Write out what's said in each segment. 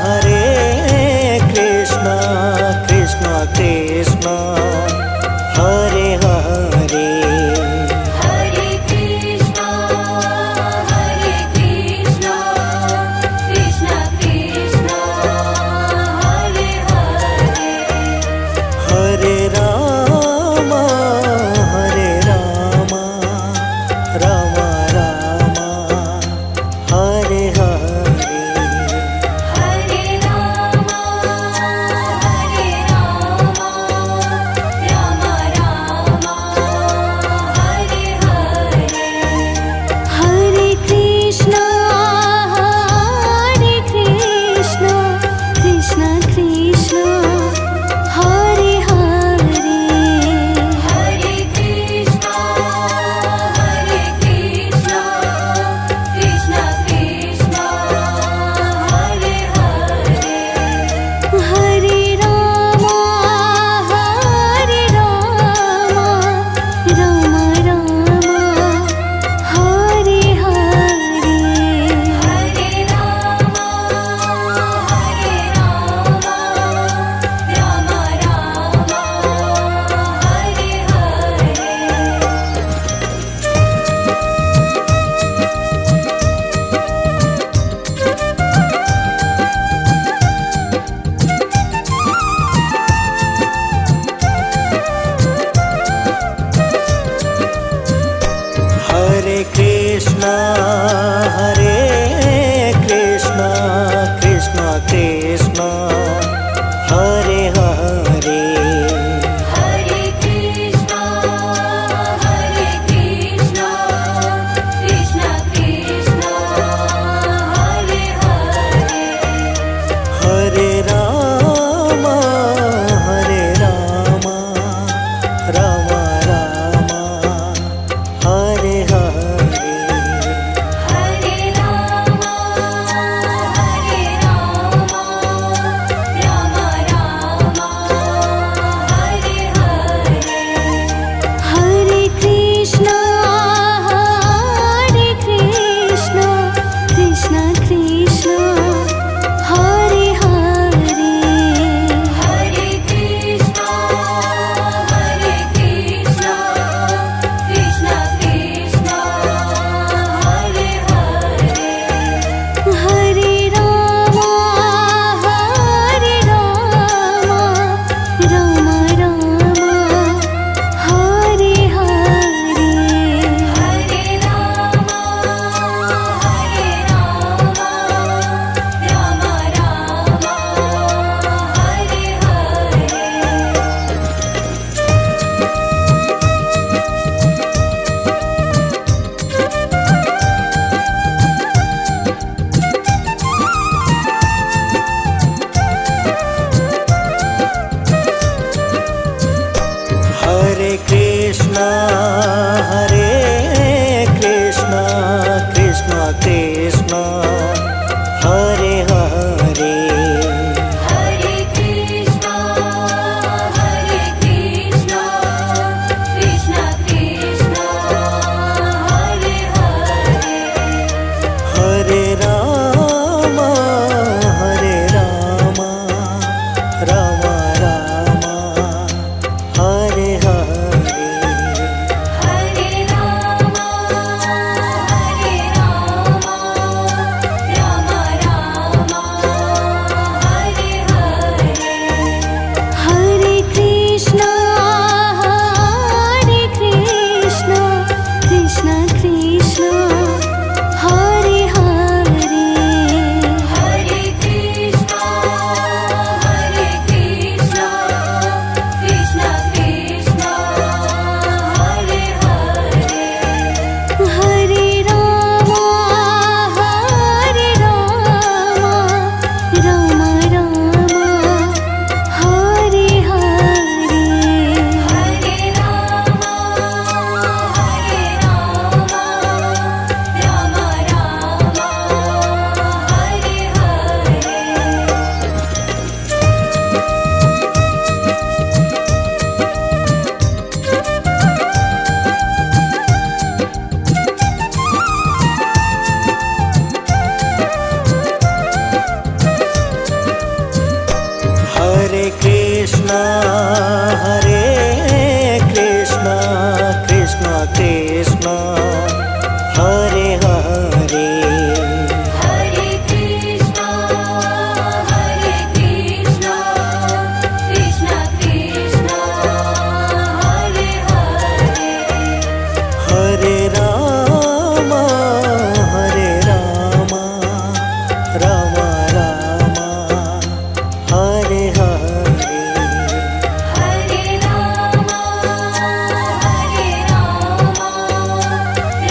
Hare Krishna Krishna Krishna Hare Hare Hare Krishna Krishna Krishna Hare Hare Hare Ram Ram Ram Hare Hare Hare Ram Ram Ram Hare Hare Hare Krishna Krishna Krishna Hare Hare Hare Krishna Krishna Krishna Hare Hare Hare Ram Ram Ram Hare Hare Hare Ram Ram Hare Hare Krishna Krishna Krishna Hare Hare Hare Krishna Krishna Krishna Hare Hare Hare Ram Ram Ram Hare Hare Hare Ram Krishna Hare Hare Hare Krishna Krishna Krishna Hare Hare Hare Ram Ram Ram Hare Hare Hare Ram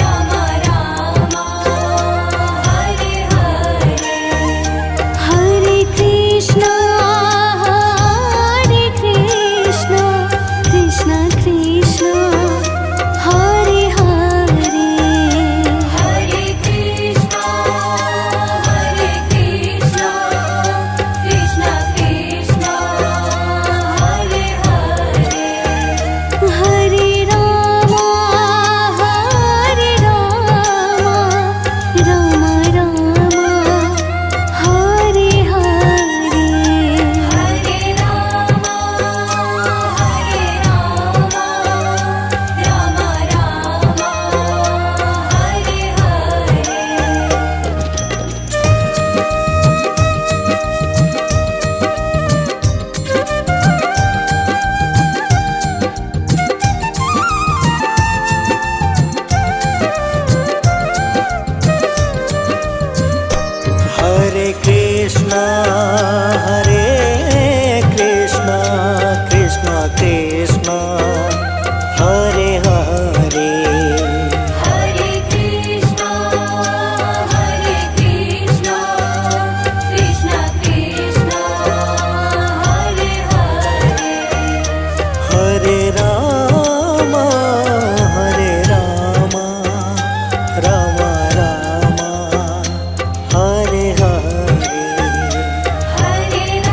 Ram Ram Hare Hare Hare Krishna Krishna Krishna Hare Hare Hare Krishna Krishna Krishna Hare Hare Hare Ram Ram Ram Hare Hare Hare Ram Ram Hare Hare Hare Krishna Krishna Krishna Hare Hare Hare Krishna Krishna Krishna Hare Hare Hare Ram Ram Ram Hare Hare Hare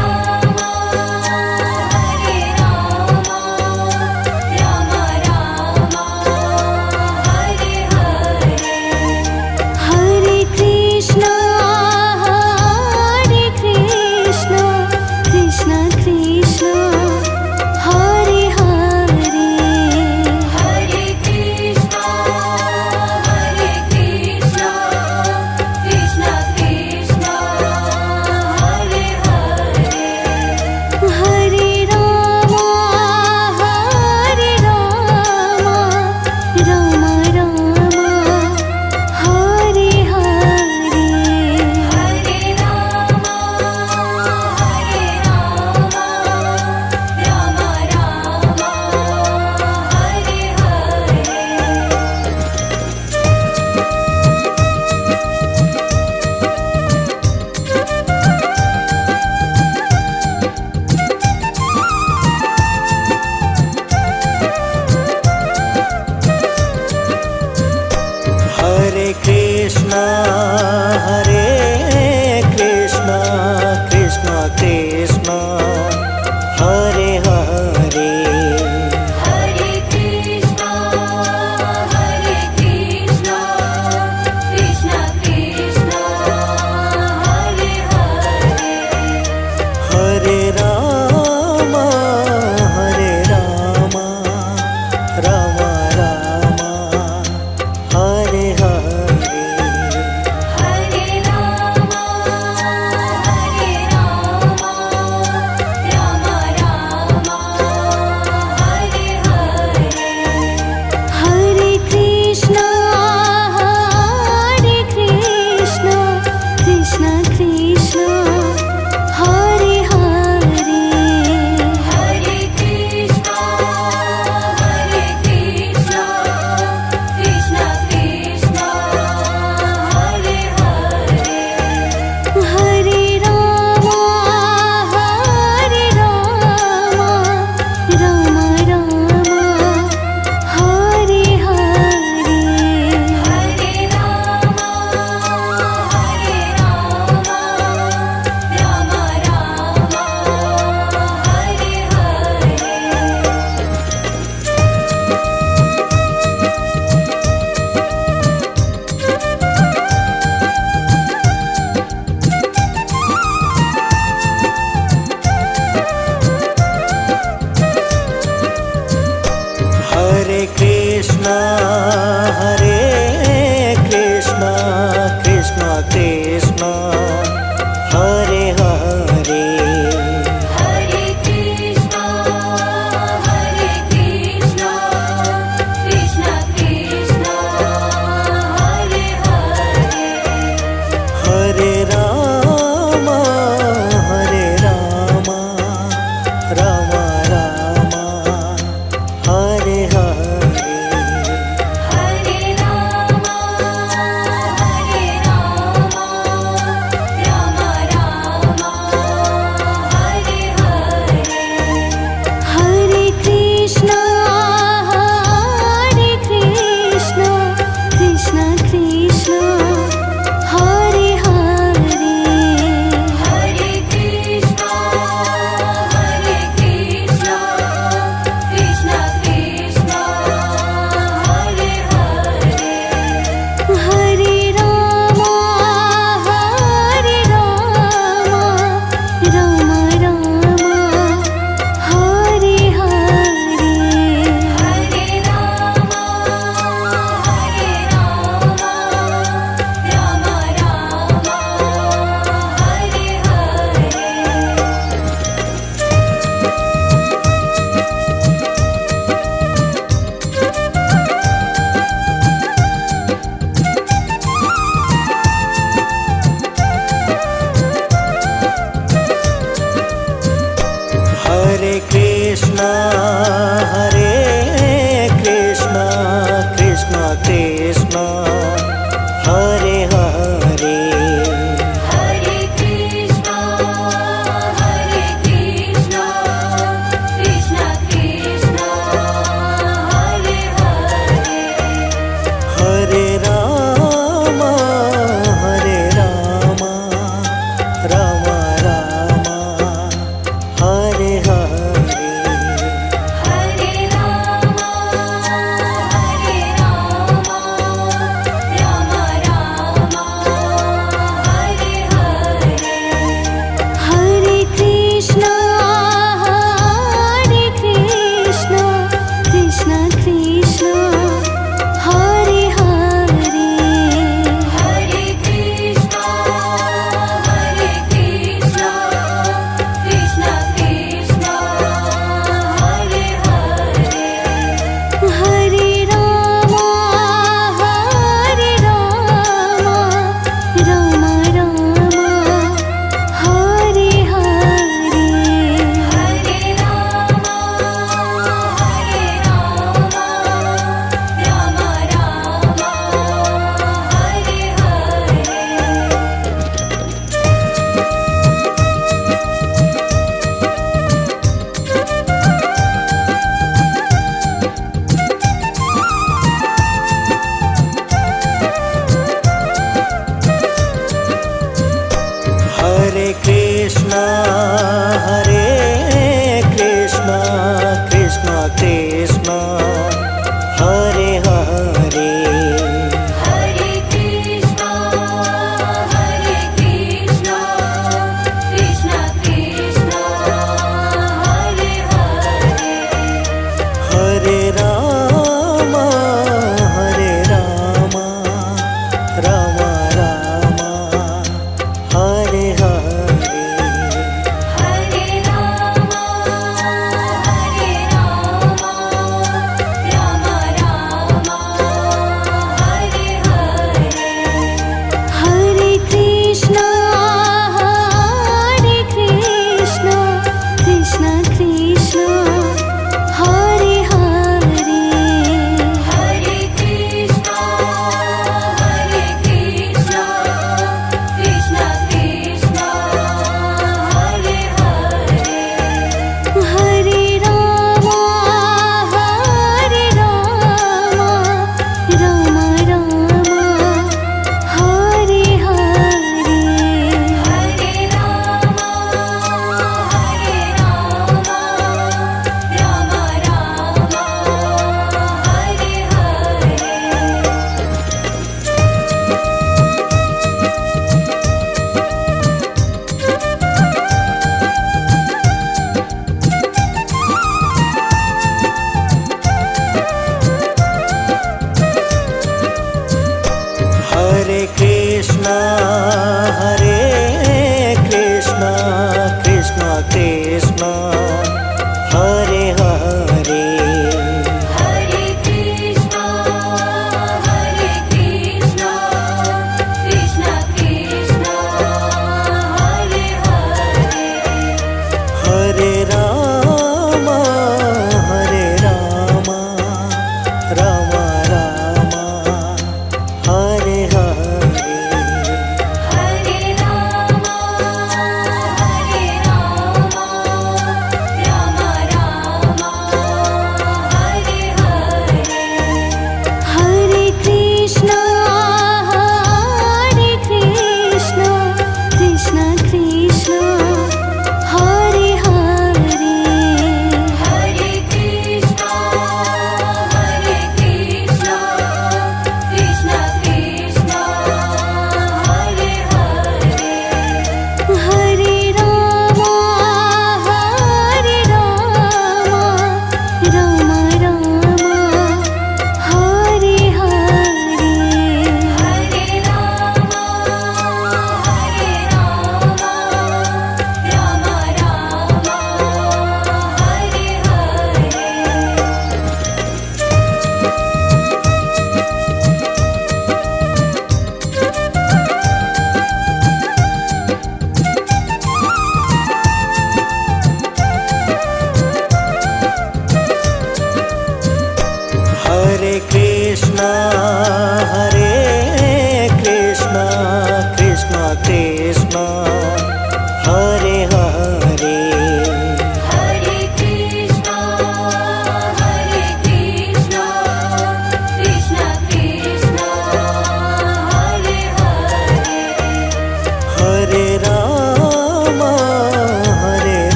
Krishna Krishna Hare Hare Hare Krishna, Hare Krishna, Krishna Krishna, Hare Hare. Hare Ram Ram Ram Hare Hare Hare Rama, Hare Rama, Rama Rama, Hare Hare. Hare Krishna, Krishna Krishna, Hare Hare. Hare Krishna, Hare Krishna, Krishna Krishna, Hare Hare. Hare Rama, Rama Rama, Hare Hare. Hare Rama, Hare Rama, Rama Rama, Hare Hare. Hare Krishna Krishna Krishna Hare Hare Hare Krishna, Hare Krishna, Krishna Krishna, Hare Hare. Hare Ram Ram Hare Hare Hare Rama, Hare Rama, Rama Rama, Hare Hare. Hare Krishna, Krishna Krishna, Hare Hare. Hare Krishna, Hare Krishna, Krishna Krishna, Hare Hare. Hare Rama, Rama Rama, Hare Hare. Hare Rama, Hare Rama, Rama Rama, Hare Hare. Hare Krishna Krishna Krishna Hare Hare Hare Krishna, Hare Krishna, Krishna Krishna, Hare Hare. Hare Ram Ram Hare Hare Hare Rama, Hare Rama, Rama Rama, Hare Hare. Hare Krishna, Krishna Krishna, Hare Hare. Hare Krishna, Hare Krishna, Krishna Krishna, Hare Hare. Hare Rama, Rama Rama, Hare Hare.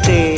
Krishna